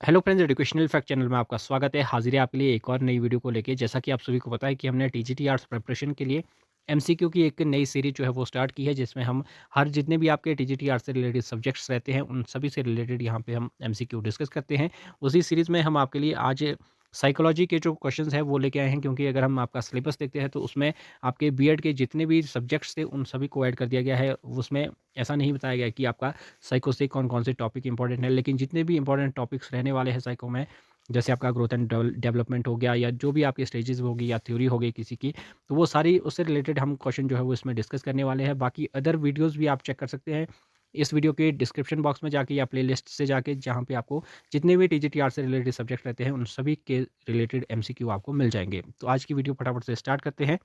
Hello friends, educational fact channel में आपका स्वागत है। हाजिर है आपके लिए एक और नई वीडियो को लेके। जैसा कि आप सभी को पता है कि हमने टीजीटी आर्ट्स प्रिपरेशन के लिए एमसीक्यू की एक नई सीरीज जो है वो स्टार्ट की है, जिसमें हम हर जितने भी आपके टीजीटी आर्ट्स से रिलेटेड सब्जेक्ट्स रहते हैं उन सभी से रिलेटेड यहाँ पे हम एमसीक्यू डिस्कस करते हैं। उसी सीरीज में हम आपके लिए आज साइकोलॉजी के जो क्वेश्चंस हैं वो लेके आए हैं, क्योंकि अगर हम आपका सिलेबस देखते हैं तो उसमें आपके बीएड के जितने भी सब्जेक्ट्स थे उन सभी को ऐड कर दिया गया है। उसमें ऐसा नहीं बताया गया कि आपका साइको से कौन-कौन से टॉपिक इंपॉर्टेंट है, लेकिन जितने भी इंपॉर्टेंट टॉपिक्स रहने वाले हैं साइको में, जैसे आपका ग्रोथ एंड डेवलपमेंट हो गया या जो भी आपकी स्टेजेस होगी या थ्योरी हो गई किसी की, तो वो सारी उससे रिलेटेड हम क्वेश्चन जो है वो इसमें डिस्कस करने वाले हैं। बाकी अदर वीडियोज़ भी आप चेक कर सकते हैं इस वीडियो के डिस्क्रिप्शन बॉक्स में जाके या प्लेलिस्ट से जाके, जहाँ पे आपको जितने भी टीजीटीआर से रिलेटेड सब्जेक्ट रहते हैं उन सभी के रिलेटेड एमसीक्यू आपको मिल जाएँगे। तो आज की वीडियो फटाफट से स्टार्ट करते हैं।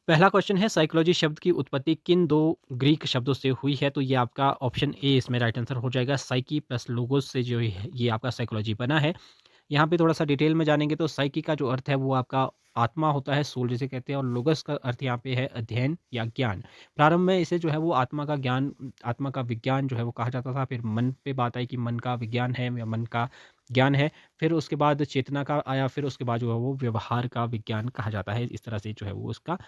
पहला क्वेश्चन है, साइकोलॉजी शब्द की उत्पत्ति किन 2 ग्रीक शब्दों से हुई है? तो ये आपका ऑप्शन ए इसमें राइट आंसर हो जाएगा। साइकी प्लस लोगोस से जो है ये आपका साइकोलॉजी बना है। यहाँ पे थोड़ा-सा डिटेल में जानेंगे तो साइकी का जो अर्थ है वो आपका आत्मा होता है, सोल जिसे कहते हैं, और लोगस का अर्थ यहाँ पे है अध्ययन या ज्ञान। प्रारंभ में इसे जो है वो आत्मा का ज्ञान, आत्मा का विज्ञान जो है वो कहा जाता था। फिर मन पे बात आई कि मन का विज्ञान है या मन का ज्ञान है। फिर उसके बाद चेतना का आया, फिर उसके बाद जो है वो व्यवहार का विज्ञान कहा जाता है। इस तरह से जो है वो उसका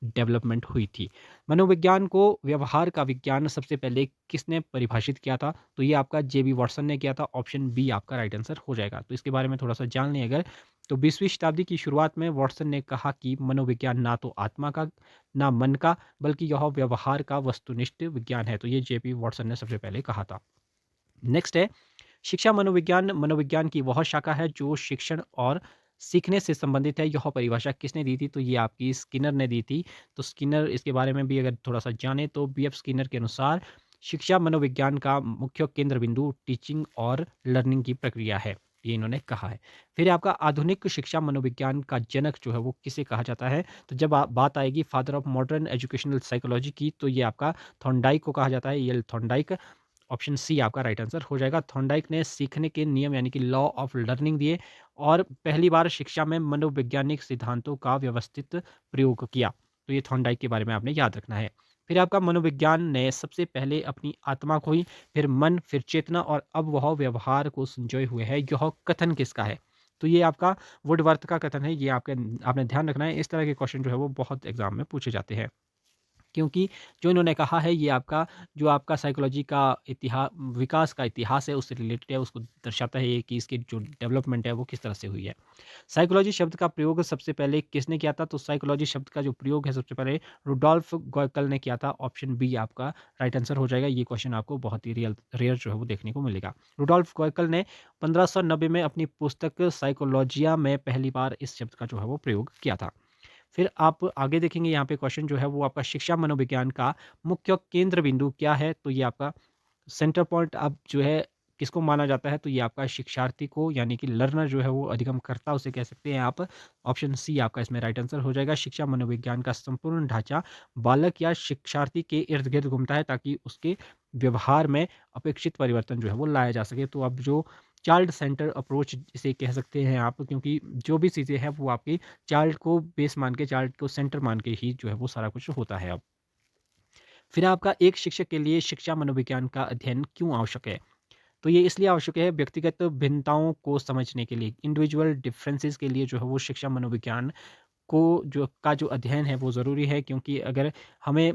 डेवलपमेंट हुई थी। मनोविज्ञान को व्यवहार का विज्ञान सबसे पहले किसने परिभाषित किया था? तो ये आपका जेबी वॉटसन ने किया था। ऑप्शन बी आपका राइट आंसर हो जाएगा। तो इसके बारे में थोड़ा-सा जान लें अगर, तो 20वीं शताब्दी की शुरुआत में वॉटसन ने कहा कि मनोविज्ञान ना तो आत्मा का, ना मन का, बल्कि यह व्यवहार का वस्तुनिष्ठ विज्ञान है। तो ये जेबी वॉटसन ने सबसे पहले कहा था। नेक्स्ट है, शिक्षा मनोविज्ञान मनोविज्ञान की वह शाखा है जो शिक्षण और सीखने से संबंधित है। यह परिभाषा किसने दी थी? तो ये आपकी स्किनर ने दी थी। तो स्किनर, इसके बारे में भी अगर थोड़ा-सा जानें तो बीएफ स्किनर के अनुसार शिक्षा मनोविज्ञान का मुख्य केंद्र बिंदु टीचिंग और लर्निंग की प्रक्रिया है। ये इन्होंने कहा है। फिर आपका आधुनिक शिक्षा मनोविज्ञान का जनक जो है वो किसे कहा जाता है? तो जब बात आएगी father of modern educational psychology की, तो ये आपका थॉर्नडाइक को कहा जाता है, यल थॉर्नडाइक। ऑप्शन सी आपका राइट आंसर हो जाएगा। थॉर्नडाइक ने सीखने के नियम यानी कि लॉ ऑफ लर्निंग दिए और पहली बार शिक्षा में मनोवैज्ञानिक सिद्धांतों का व्यवस्थित प्रयोग किया। तो ये थॉर्नडाइक के बारे में आपने याद रखना है। फिर आपका मनोविज्ञान ने सबसे पहले अपनी आत्मा खोई, फिर मन, फिर चेतना और अब वह व्यवहार को संजोए हुए है। यह कथन किसका है? तो ये आपका वुडवर्थ का कथन है। ये आपके आपने ध्यान रखना है। इस तरह के क्वेश्चन जो है वो बहुत एग्जाम में पूछे जाते हैं। क्योंकि जो इन्होंने कहा है ये आपका, जो आपका साइकोलॉजी का विकास का इतिहास है उससे रिलेटेड है, उसको दर्शाता है ये कि इसकी जो डेवलपमेंट है वो किस तरह से हुई है। साइकोलॉजी शब्द का प्रयोग सबसे पहले किसने किया था? तो साइकोलॉजी शब्द का जो प्रयोग है सबसे पहले रुडोल्फ गॉयकल ने किया था। ऑप्शन बी आपका राइट आंसर हो जाएगा। ये क्वेश्चन आपको बहुत ही रेयर जो है वो देखने को मिलेगा। रुडोल्फ गॉयकल ने 1590 में अपनी पुस्तक साइकोलॉजिया में पहली बार इस शब्द का जो है वो प्रयोग किया था। फिर आप आगे देखेंगे यहाँ पे क्वेश्चन जो है वो आपका शिक्षा मनोविज्ञान का मुख्य केंद्र बिंदु क्या है? तो ये आपका सेंटर पॉइंट अब जो है किसको माना जाता है? तो ये आपका शिक्षार्थी को, यानी कि लर्नर जो है वो अधिगमकर्ता उसे कह सकते हैं आप। ऑप्शन सी आपका इसमें राइट आंसर हो जाएगा। शिक्षा मनोविज्ञान का संपूर्ण ढांचा बालक या शिक्षार्थी के इर्द-गिर्द घूमता है ताकि उसके व्यवहार में अपेक्षित परिवर्तन जो है वो लाया जा सके। तो अब जो चाइल्ड सेंटर अप्रोच इसे कह सकते हैं आप, क्योंकि जो भी चीज़ें हैं वो आपकी चाइल्ड को बेस मान के, चाइल्ड को सेंटर मान के ही जो है वो सारा कुछ होता है अब। फिर आपका एक शिक्षक के लिए शिक्षा मनोविज्ञान का अध्ययन क्यों आवश्यक है? तो ये इसलिए आवश्यक है व्यक्तिगत भिन्नताओं को समझने के लिए, इंडिविजुअल डिफरेंसेस के लिए जो है वो शिक्षा मनोविज्ञान को जो अध्ययन है वो ज़रूरी है। क्योंकि अगर हमें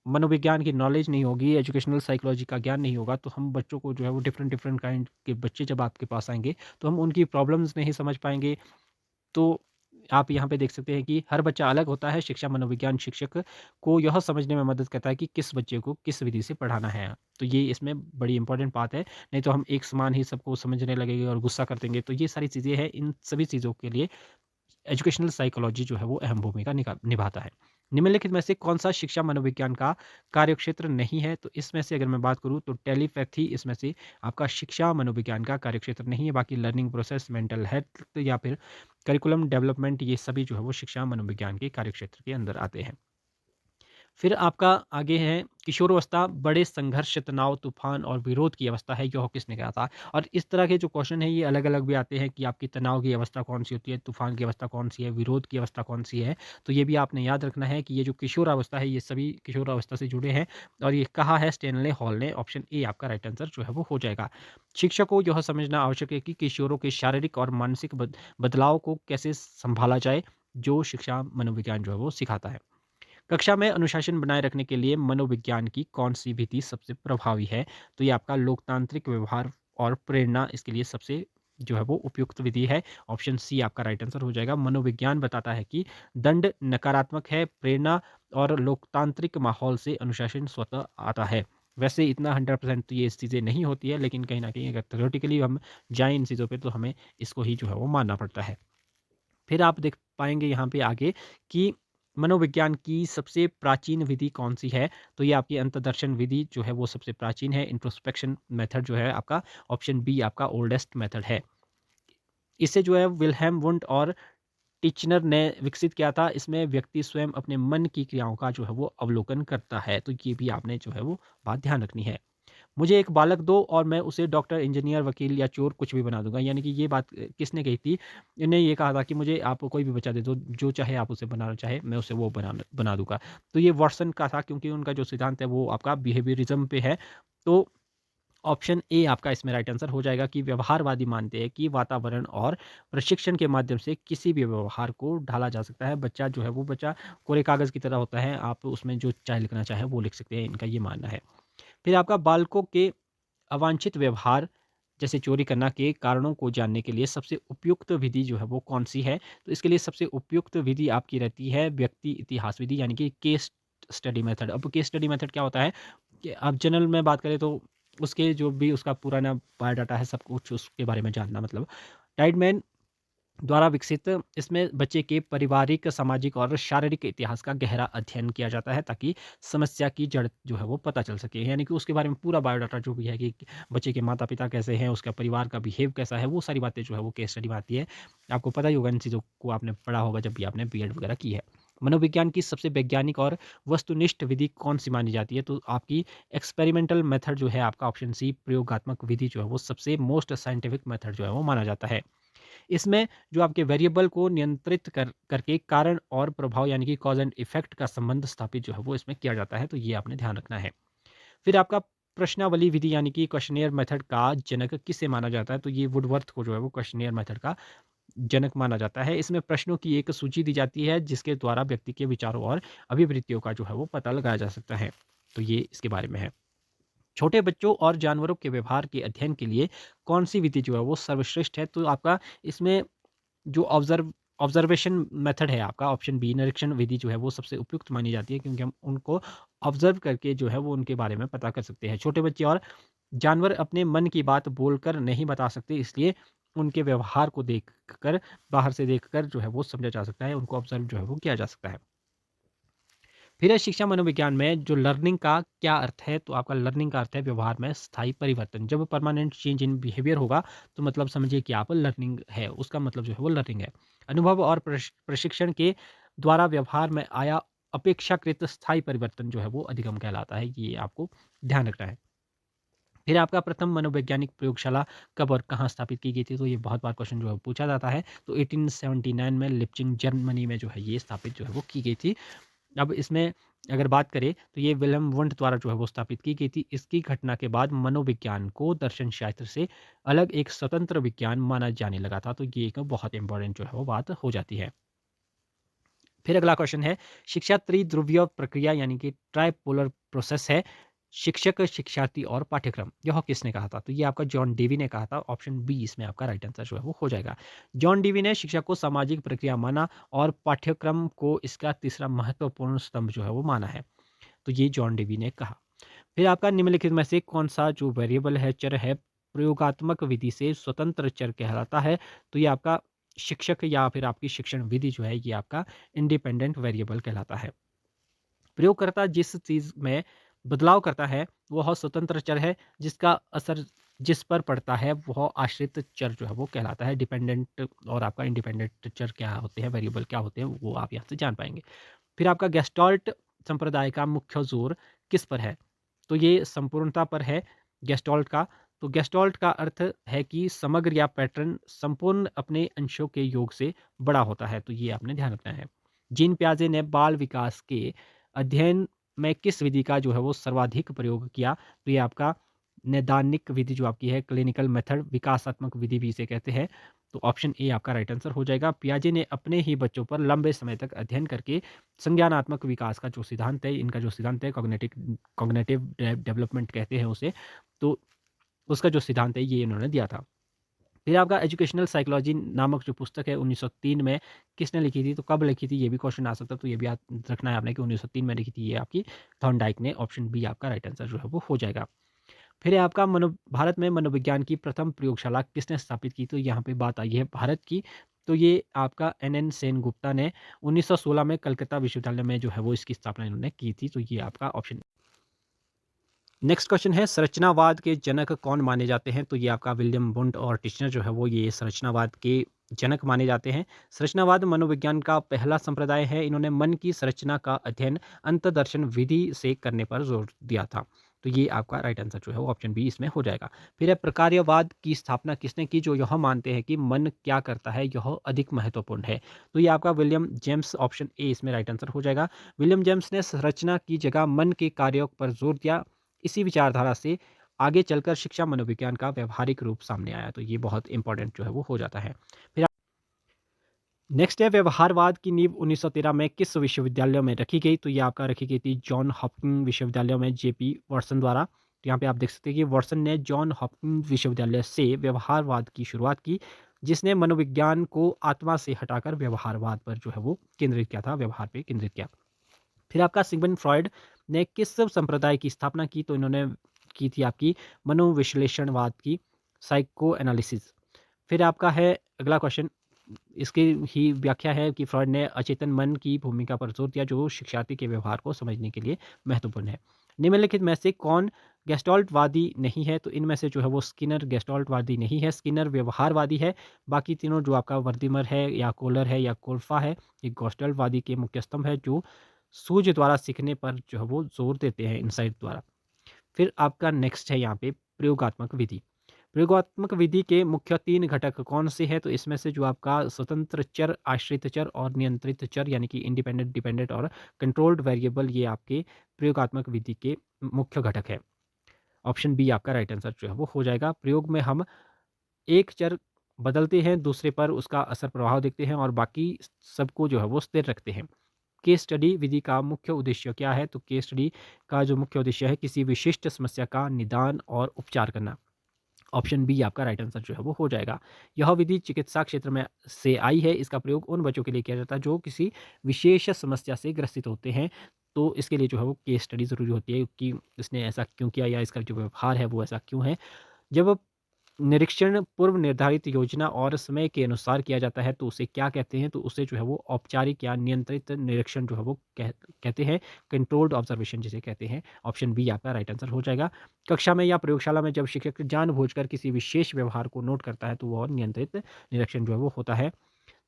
मनोविज्ञान की नॉलेज नहीं होगी, एजुकेशनल साइकोलॉजी का ज्ञान नहीं होगा, तो हम बच्चों को जो है वो डिफरेंट डिफरेंट काइंड के बच्चे जब आपके पास आएँगे, तो हम उनकी प्रॉब्लम्स नहीं समझ पाएँगे। तो आप यहाँ पे देख सकते हैं कि हर बच्चा अलग होता है। शिक्षा मनोविज्ञान शिक्षक को यह समझने में मदद करता है कि किस बच्चे को किस विधि से पढ़ाना है। तो ये इसमें बड़ी इंपॉर्टेंट बात है। नहीं तो हम एक समान ही सबको समझने लगेंगे और गुस्सा कर देंगे। तो ये सारी चीज़ें हैं, इन सभी चीज़ों के लिए एजुकेशनल साइकोलॉजी जो है वो अहम भूमिका निभाता है। निम्नलिखित में से कौन-सा शिक्षा मनोविज्ञान का कार्यक्षेत्र नहीं है? तो इसमें से अगर मैं बात करूँ तो टेलीपैथी इसमें से आपका शिक्षा मनोविज्ञान का कार्यक्षेत्र नहीं है। बाकी लर्निंग प्रोसेस, मेंटल हेल्थ या फिर करिकुलम डेवलपमेंट, ये सभी जो है वो शिक्षा मनोविज्ञान के कार्यक्षेत्र के अंदर आते हैं। फिर आपका आगे है किशोरावस्था बड़े संघर्ष, तनाव, तूफ़ान और विरोध की अवस्था है, यह किसने कहा था? और इस तरह के जो क्वेश्चन हैं ये अलग-अलग भी आते हैं कि आपकी तनाव की अवस्था कौन-सी होती है, तूफ़ान की अवस्था कौन-सी है, विरोध की अवस्था कौन-सी है। तो ये भी आपने याद रखना है कि ये जो किशोरावस्था है ये सभी किशोरावस्था से जुड़े हैं और ये कहा है स्टैनले हॉल ने। ऑप्शन ए आपका राइट आंसर जो है वो हो जाएगा। शिक्षक को यह समझना आवश्यक है कि किशोरों के शारीरिक और मानसिक बदलाव को कैसे सँभाला जाए, जो शिक्षा मनोविज्ञान जो है वो सिखाता है। कक्षा में अनुशासन बनाए रखने के लिए मनोविज्ञान की कौन-सी विधि सबसे प्रभावी है? तो ये आपका लोकतांत्रिक व्यवहार और प्रेरणा इसके लिए सबसे जो है वो उपयुक्त विधि है। ऑप्शन सी आपका राइट आंसर हो जाएगा। मनोविज्ञान बताता है कि दंड नकारात्मक है, प्रेरणा और लोकतांत्रिक माहौल से अनुशासन स्वतः आता है। वैसे इतना 100% तो ये चीज़ें नहीं होती है, लेकिन कहीं न कहीं अगर थ्योरेटिकली हम जाएँ इन चीज़ों पे तो हमें इसको ही जो है वो मानना पड़ता है। फिर आप देख पाएँगे यहाँ पे आगे कि मनोविज्ञान की सबसे प्राचीन विधि कौन-सी है? तो ये आपकी अंतर्दर्शन विधि जो है वो सबसे प्राचीन है। इंट्रोस्पेक्शन मेथड जो है आपका ऑप्शन बी आपका ओल्डेस्ट मेथड है। इसे जो है विल्हेम वुंड और टिचनर ने विकसित किया था। इसमें व्यक्ति स्वयं अपने मन की क्रियाओं का जो है वो अवलोकन करता है। तो ये भी आपने जो है वो बात ध्यान रखनी है। मुझे एक बालक दो और मैं उसे डॉक्टर, इंजीनियर, वकील या चोर कुछ भी बना दूँगा। यानी कि ये बात किसने कही थी? इन्हें ये कहा था कि मुझे आप कोई भी बच्चा दे दो, जो चाहे आप उसे बनाना चाहे, मैं उसे वो बना दूँगा। तो ये वाटसन का था क्योंकि उनका जो सिद्धांत है वो आपका बिहेवियरिज़्म पे है। तो ऑप्शन ए आपका इसमें राइट आंसर हो जाएगा कि व्यवहारवादी मानते हैं कि वातावरण और प्रशिक्षण के माध्यम से किसी भी व्यवहार को ढाला जा सकता है। बच्चा जो है वो बच्चा कोरे कागज़ की तरह होता है, आप उसमें जो चाहे लिखना चाहें वो लिख सकते हैं, इनका ये मानना है। फिर आपका बालकों के अवांछित व्यवहार जैसे चोरी करना के कारणों को जानने के लिए सबसे उपयुक्त विधि जो है वो कौन-सी है? तो इसके लिए सबसे उपयुक्त विधि आपकी रहती है व्यक्ति इतिहास विधि यानी कि केस स्टडी मेथड। अब केस स्टडी मेथड क्या होता है कि आप जनरल में बात करें तो उसके जो भी उसका पुराना बायोडाटा है सब कुछ उसके बारे में जानना मतलब। टाइडमैन द्वारा विकसित इसमें बच्चे के पारिवारिक, सामाजिक और शारीरिक इतिहास का गहरा अध्ययन किया जाता है ताकि समस्या की जड़ जो है वो पता चल सके। यानी कि उसके बारे में पूरा बायोडाटा जो भी है कि बच्चे के माता-पिता कैसे हैं, उसका परिवार का बिहेव कैसा है, वो सारी बातें जो है वो केस स्टडी में आती है। आपको पता ही होगा इन चीज़ों को आपने पढ़ा होगा जब भी आपने बीएड वगैरह की है। मनोविज्ञान की सबसे वैज्ञानिक और वस्तुनिष्ठ विधि कौन-सी मानी जाती है? तो आपकी एक्सपेरिमेंटल मेथड जो है आपका ऑप्शन सी प्रयोगात्मक विधि जो है वो सबसे मोस्ट साइंटिफिक मेथड जो है वो माना जाता है। इसमें जो आपके वेरिएबल को नियंत्रित करके कारण और प्रभाव यानी कि कॉज़ एंड इफ़ेक्ट का संबंध स्थापित जो है वो इसमें किया जाता है, तो ये आपने ध्यान रखना है। फिर आपका प्रश्नावली विधि यानी कि क्वेश्चनेयर मेथड का जनक किसे माना जाता है? तो ये वुडवर्थ को जो है वो क्वेश्चनेयर मेथड का जनक माना जाता है। इसमें प्रश्नों की एक सूची दी जाती है जिसके द्वारा व्यक्ति के विचारों और अभिवृत्तियों का जो है वो पता लगाया जा सकता है। तो ये इसके बारे में है। छोटे बच्चों और जानवरों के व्यवहार के अध्ययन के लिए कौन-सी विधि जो है वो सर्वश्रेष्ठ है? तो आपका इसमें जो ऑब्जर्वेशन मेथड है आपका ऑप्शन बी निरीक्षण विधि जो है वो सबसे उपयुक्त मानी जाती है क्योंकि हम उनको ऑब्जर्व करके जो है वो उनके बारे में पता कर सकते हैं। छोटे बच्चे और जानवर अपने मन की बात बोलकर नहीं बता सकते इसलिए उनके व्यवहार को देखकर बाहर से देखकर जो है वो समझा जा सकता है, उनको ऑब्जर्व जो है वो किया जा सकता है। फिर है शिक्षा मनोविज्ञान में जो लर्निंग का क्या अर्थ है? तो आपका लर्निंग का अर्थ है व्यवहार में स्थायी परिवर्तन। जब परमानेंट चेंज इन बिहेवियर होगा तो मतलब समझिए कि आप लर्निंग है, उसका मतलब जो है वो लर्निंग है। अनुभव और प्रशिक्षण के द्वारा व्यवहार में आया अपेक्षाकृत स्थायी परिवर्तन जो है वो अधिगम कहलाता है। ये आपको ध्यान रखना है। फिर आपका प्रथम मनोवैज्ञानिक प्रयोगशाला कब और कहाँ स्थापित की गई थी? तो ये बहुत बार क्वेश्चन जो है पूछा जाता है। तो 1879 में लिप्चिंग जर्मनी में जो है ये स्थापित जो है वो की गई थी। अब इसमें अगर बात करें तो ये विलियम वुंड द्वारा जो है वो स्थापित की गई थी। इसकी घटना के बाद मनोविज्ञान को दर्शन शास्त्र से अलग एक स्वतंत्र विज्ञान माना जाने लगा था। तो ये एक बहुत इंपॉर्टेंट जो है वो बात हो जाती है। फिर अगला क्वेश्चन है शिक्षा त्रिध्रुवीय प्रक्रिया यानी कि ट्राइपोलर प्रोसेस है। शिक्षक, शिक्षार्थी और पाठ्यक्रम यह किसने कहा था? तो ये आपका जॉन डेवी ने कहा था। ऑप्शन बी इसमें आपका राइट आंसर जो है वो हो जाएगा। जॉन डेवी ने शिक्षा को सामाजिक प्रक्रिया माना और पाठ्यक्रम को इसका तीसरा महत्वपूर्ण स्तंभ जो है वो माना है। तो ये जॉन डेवी ने कहा। फिर आपका निम्नलिखित में से कौन सा जो वेरिएबल है, चर है, प्रयोगात्मक विधि से स्वतंत्र चर कहलाता है? तो ये आपका शिक्षक या फिर आपकी शिक्षण विधि जो है ये आपका इंडिपेंडेंट वेरिएबल कहलाता है। प्रयोगकर्ता जिस चीज़ में बदलाव करता है वह स्वतंत्र चर है, जिसका असर जिस पर पड़ता है वह आश्रित चर जो है वो कहलाता है। डिपेंडेंट और आपका इंडिपेंडेंट चर क्या होते हैं, वेरिएबल क्या होते हैं वो आप यहाँ से जान पाएँगे। फिर आपका गेस्टॉल्ट संप्रदाय का मुख्य जोर किस पर है? तो ये संपूर्णता पर है गेस्टॉल्ट का। तो गेस्टॉल्ट का अर्थ है कि समग्र या पैटर्न संपूर्ण अपने अंशों के योग से बड़ा होता है, तो ये आपने ध्यान रखना है। जीन पियाजे ने बाल विकास के अध्ययन में किस विधि का जो है वो सर्वाधिक प्रयोग किया? तो ये आपका नैदानिक विधि जो आपकी है, क्लिनिकल मेथड, विकासात्मक विधि भी इसे कहते हैं। तो ऑप्शन ए आपका राइट आंसर हो जाएगा। पियाजे ने अपने ही बच्चों पर लंबे समय तक अध्ययन करके संज्ञानात्मक विकास का जो सिद्धांत है, इनका जो सिद्धांत है, कॉग्निटिव डेवलपमेंट कहते हैं उसे, तो उसका जो सिद्धांत है ये इन्होंने दिया था। फिर आपका एजुकेशनल साइकोलॉजी नामक जो पुस्तक है 1903 में किसने लिखी थी? तो कब लिखी थी ये भी क्वेश्चन आ सकता है, तो ये भी याद रखना है आपने कि 1903 में लिखी थी ये आपकी थॉर्नडाइक ने। ऑप्शन बी आपका राइट आंसर जो है वो हो जाएगा। फिर है आपका भारत में मनोविज्ञान की प्रथम प्रयोगशाला किसने स्थापित की? तो यहाँ पे बात आई है भारत की, तो ये आपका एन सेनगुप्ता ने 1916 में कलकत्ता विश्वविद्यालय में जो है वो इसकी स्थापना इन्होंने की थी। तो ये आपका ऑप्शन। नेक्स्ट क्वेश्चन है, संरचनावाद के जनक कौन माने जाते हैं? तो ये आपका विलियम वुंड और टिश्नर जो है वो ये संरचनावाद के जनक माने जाते हैं। संरचनावाद मनोविज्ञान का पहला संप्रदाय है। इन्होंने मन की संरचना का अध्ययन अंतर्दर्शन विधि से करने पर जोर दिया था। तो ये आपका राइट आंसर जो है वो ऑप्शन बी इसमें हो जाएगा। फिर है, प्रकार्यवाद की स्थापना किसने की? जो यह मानते हैं कि मन क्या करता है यह अधिक महत्वपूर्ण है। तो ये आपका विलियम जेम्स, ऑप्शन ए इसमें राइट आंसर हो जाएगा। विलियम जेम्स ने संरचना की जगह मन के कार्यों पर जोर दिया। इसी विचारधारा से आगे चलकर शिक्षा मनोविज्ञान का व्यावहारिक रूप सामने आया। तो ये बहुत इंपॉर्टेंट जो है वो हो जाता है। फिर नेक्स्ट है, व्यवहारवाद की नींव 1913 में किस विश्वविद्यालय में रखी गई? तो ये आपका रखी गई थी जॉन हॉपकिंस विश्वविद्यालय में, जेपी वाटसन द्वारा। तो यहाँ पे आप देख सकते हैं कि वाटसन ने जॉन हॉपकिंस विश्वविद्यालय से व्यवहारवाद की शुरुआत की, जिसने मनोविज्ञान को आत्मा से हटाकर व्यवहारवाद पर जो है वो केंद्रित किया था, व्यवहार पे केंद्रित किया। फिर आपका सिगमंड फ्रॉयड ने किस संप्रदाय की स्थापना की? तो इन्होंने की थी आपकी मनोविश्लेषणवाद की, साइको एनालिसिस। फिर आपका है अगला क्वेश्चन, इसकी ही व्याख्या है कि फ्रॉयड ने अचेतन मन की भूमिका पर जोर दिया, जो शिक्षार्थी के व्यवहार को समझने के लिए महत्वपूर्ण है। निम्नलिखित में से कौन गेस्टॉल्टवादी नहीं है? तो इनमें से जो है वो स्किनर गेस्टॉल्टवादी नहीं है, स्किनर व्यवहारवादी है। बाकी तीनों जो आपका वर्दिमर है या कोलर है या कोल्फा है, ये गेस्टॉल्टवादी के मुख्य स्तंभ है, जो सूझ द्वारा सीखने पर जो है वो जोर देते हैं, इनसाइट द्वारा। फिर आपका नेक्स्ट है यहाँ पे प्रयोगात्मक विधि। प्रयोगात्मक विधि के मुख्य 3 घटक कौन से हैं? तो इसमें से जो आपका स्वतंत्र चर, आश्रित चर और नियंत्रित चर, यानी कि इंडिपेंडेंट, डिपेंडेंट और कंट्रोल्ड वेरिएबल, ये आपके प्रयोगात्मक विधि के मुख्य घटक है। ऑप्शन बी आपका राइट आंसर जो है वो हो जाएगा। प्रयोग में हम एक चर बदलते हैं, दूसरे पर उसका असर प्रभाव देखते हैं और बाकी सबको जो है वो स्थिर रखते हैं। केस स्टडी विधि का मुख्य उद्देश्य क्या है? तो केस स्टडी का जो मुख्य उद्देश्य है किसी विशिष्ट समस्या का निदान और उपचार करना। ऑप्शन बी आपका राइट आंसर जो है वो हो जाएगा। यह विधि चिकित्सा क्षेत्र में से आई है। इसका प्रयोग उन बच्चों के लिए किया जाता है जो किसी विशेष समस्या से ग्रसित होते हैं। तो इसके लिए जो है वो केस स्टडी ज़रूरी होती है कि इसने ऐसा क्यों किया या इसका जो व्यवहार है वो ऐसा क्यों है। जब निरीक्षण पूर्व निर्धारित योजना और समय के अनुसार किया जाता है तो उसे क्या कहते हैं? तो उसे जो है वो औपचारिक या नियंत्रित निरीक्षण जो है वो कहते हैं, कंट्रोल्ड ऑब्जर्वेशन जिसे कहते हैं। ऑप्शन बी आपका राइट आंसर हो जाएगा। कक्षा में या प्रयोगशाला में जब शिक्षक जानबूझकर किसी विशेष व्यवहार को नोट करता है तो वह नियंत्रित निरीक्षण जो है वो होता है।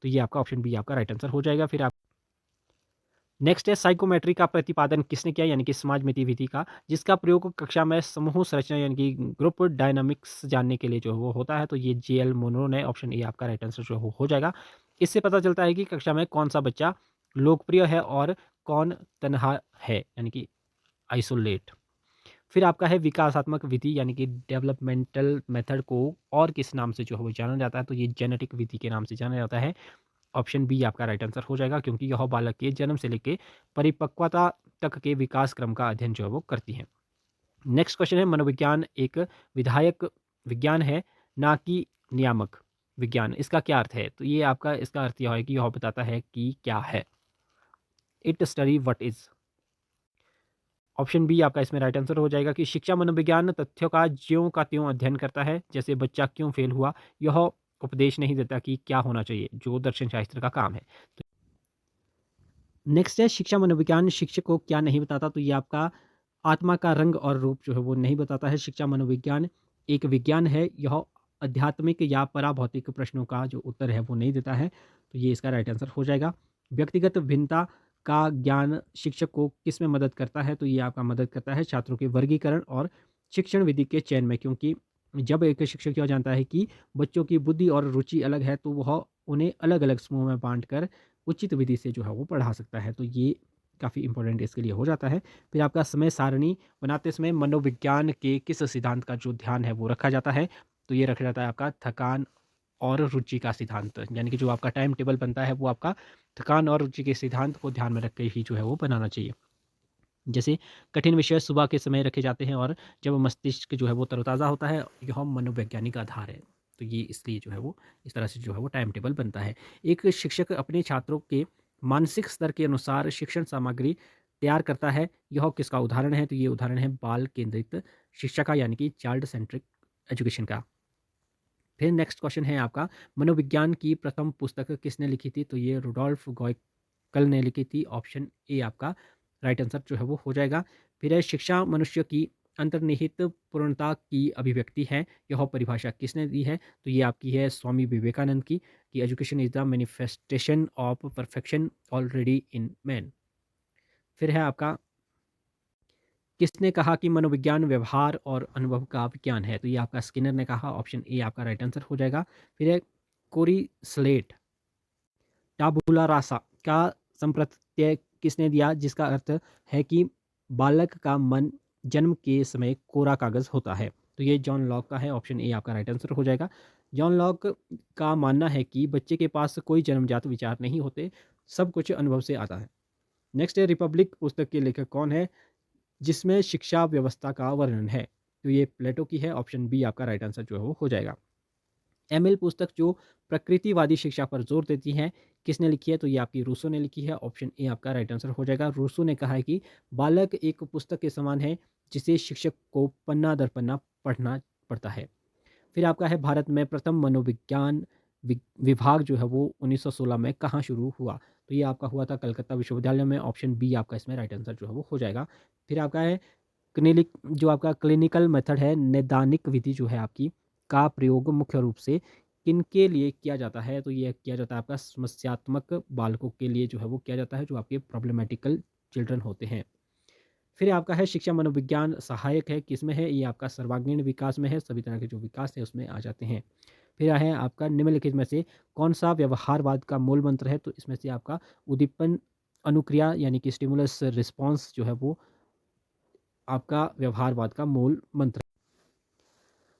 तो ये आपका ऑप्शन बी आपका राइट आंसर हो जाएगा। फिर आप नेक्स्ट है, साइकोमेट्री का प्रतिपादन किसने किया? यानी कि समाजमिति विधि का, जिसका प्रयोग कक्षा में समूह संरचना यानी कि ग्रुप डायनामिक्स जानने के लिए जो है वो होता है। तो ये जे.एल. मोनरो ने। ऑप्शन ए आपका राइट आंसर जो है वो हो जाएगा। इससे पता चलता है कि कक्षा में कौन-सा बच्चा लोकप्रिय है और कौन तनहा है, यानी कि आइसोलेट। फिर आपका है विकासात्मक विधि यानी कि डेवलपमेंटल मेथड को और किस नाम से जो है वो जाना जाता है? तो ये जेनेटिक विधि के नाम से जाना जाता है। ऑप्शन बी आपका राइट आंसर हो जाएगा, क्योंकि यह बालक के जन्म से लेके परिपक्वता तक के विकास क्रम का अध्ययन जो है वो करती है। नेक्स्ट क्वेश्चन है, मनोविज्ञान एक विधायक विज्ञान है, ना कि नियामक विज्ञान। इसका क्या अर्थ है? तो ये आपका इसका अर्थ यह है कि यह बताता है कि क्या है। It study what is. Option b आपका इसमें राइट आंसर हो जाएगा कि शिक्षा मनोविज्ञान तथ्यों का ज्यों का त्यों अध्ययन करता है, जैसे बच्चा क्यों फेल हुआ। यह उपदेश नहीं देता कि क्या होना चाहिए, जो दर्शन शास्त्र का काम है। नेक्स्ट है, शिक्षा मनोविज्ञान शिक्षक को क्या नहीं बताता? तो ये आपका आत्मा का रंग और रूप जो है वो नहीं बताता है। शिक्षा मनोविज्ञान एक विज्ञान है, यह आध्यात्मिक या पराभौतिक प्रश्नों का जो उत्तर है वो नहीं देता है। तो ये इसका राइट आंसर हो जाएगा। व्यक्तिगत भिन्नता का ज्ञान शिक्षक को किस में मदद करता है? तो ये आपका मदद करता है छात्रों के वर्गीकरण और शिक्षण विधि के चयन में, क्योंकि जब एक शिक्षक यह जानता है कि बच्चों की बुद्धि और रुचि अलग है, तो वह उन्हें अलग-अलग समूह में बाँटकर उचित विधि से जो है वो पढ़ा सकता है। तो ये काफ़ी इम्पोर्टेंट इसके लिए हो जाता है। फिर आपका समय सारणी बनाते समय मनोविज्ञान के किस सिद्धांत का जो ध्यान है वो रखा जाता है? तो ये रखा जाता है आपका थकान और रुचि का सिद्धांत। यानी कि जो आपका टाइम टेबल बनता है वो आपका थकान और रुचि के सिद्धांत को ध्यान में रख के ही जो है वो बनाना चाहिए। जैसे कठिन विषय सुबह के समय रखे जाते हैं और जब मस्तिष्क जो है वो तरोताज़ा होता है, यह मनोवैज्ञानिक आधार है। तो ये इसलिए जो है वो इस तरह से जो है वो टाइम टेबल बनता है। एक शिक्षक अपने छात्रों के मानसिक स्तर के अनुसार शिक्षण सामग्री तैयार करता है। यह किसका उदाहरण है? तो ये उदाहरण है बाल केंद्रित शिक्षा का, यानी कि चाइल्ड सेंट्रिक एजुकेशन का। फिर नेक्स्ट क्वेश्चन है आपका, मनोविज्ञान की प्रथम पुस्तक किसने लिखी थी? तो ये रुडोल्फ गॉयकल ने लिखी थी। ऑप्शन ए आपका राइट आंसर जो है वो हो जाएगा। फिर है शिक्षा मनुष्य की अंतर्निहित पूर्णता की अभिव्यक्ति है। यह परिभाषा किसने दी है? तो ये आपकी है स्वामी विवेकानंद की, कि education is the manifestation of perfection already in man. फिर है आपका, किसने कहा कि मनोविज्ञान व्यवहार और अनुभव का विज्ञान है? तो ये आपका स्किनर ने कहा। ऑप्शन ए आपका राइट आंसर हो जाएगा। फिर है कोरी स्लेट टाबुला रासा का संप्रत्यय किसने दिया, जिसका अर्थ है कि बालक का मन जन्म के समय कोरा कागज होता है? तो ये जॉन लॉक का है। ऑप्शन ए आपका राइट आंसर हो जाएगा। जॉन लॉक का मानना है कि बच्चे के पास कोई जन्मजात विचार नहीं होते, सब कुछ अनुभव से आता है। नेक्स्ट है, रिपब्लिक पुस्तक के लेखक कौन है जिसमें शिक्षा व्यवस्था का वर्णन है? तो ये प्लेटो की है। ऑप्शन बी आपका राइट आंसर जो है वो हो जाएगा। एमिल पुस्तक जो प्रकृतिवादी शिक्षा पर जोर देती है, किसने लिखी है? तो ये आपकी रूसो ने लिखी है। ऑप्शन ए आपका राइट आंसर हो जाएगा। रूसो ने कहा है कि बालक एक पुस्तक के समान है जिसे शिक्षक को पन्ना दर पन्ना पढ़ना पड़ता है। फिर आपका है, भारत में प्रथम मनोविज्ञान विभाग जो है वो 1916 में कहाँ शुरू हुआ? तो ये आपका हुआ था कलकत्ता विश्वविद्यालय में। ऑप्शन बी आपका इसमें राइट आंसर जो है वो हो जाएगा। फिर आपका है, क्लिनिक जो आपका क्लिनिकल मेथड है, नैदानिक विधि जो है आपकी, का प्रयोग मुख्य रूप से किनके लिए किया जाता है? तो ये किया जाता है आपका समस्यात्मक बालकों के लिए जो है वो किया जाता है, जो आपके प्रॉब्लमेटिकल चिल्ड्रन होते हैं। फिर आपका है, शिक्षा मनोविज्ञान सहायक है किसमें है? ये आपका सर्वांगीण विकास में है। सभी तरह के जो विकास है उसमें आ जाते हैं। फिर है आपका, निम्नलिखित में से कौन सा व्यवहारवाद का मूल मंत्र है? तो इसमें से आपका उद्दीपन अनुक्रिया, यानी कि स्टिमुलस रिस्पॉन्स जो है वो आपका व्यवहारवाद का मूल मंत्र।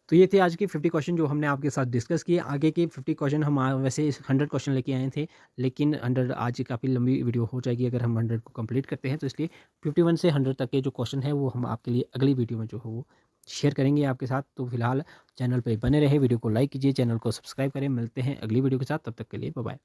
तो ये थे आज के 50 क्वेश्चन जो हमने आपके साथ डिस्कस किए। आगे के 50 क्वेश्चन हम वैसे 100 क्वेश्चन लेके आए थे, लेकिन 100 आज काफ़ी लंबी वीडियो हो जाएगी अगर हम 100 को कंप्लीट करते हैं, तो इसलिए 51 से 100 तक के जो क्वेश्चन है वो हम आपके लिए अगली वीडियो में जो है वो शेयर करेंगे आपके साथ। तो फिलहाल चैनल पर बने रहे, वीडियो को लाइक कीजिए, चैनल को सब्सक्राइब करें। मिलते हैं अगली वीडियो के साथ, तब तक के लिए बाय बाय।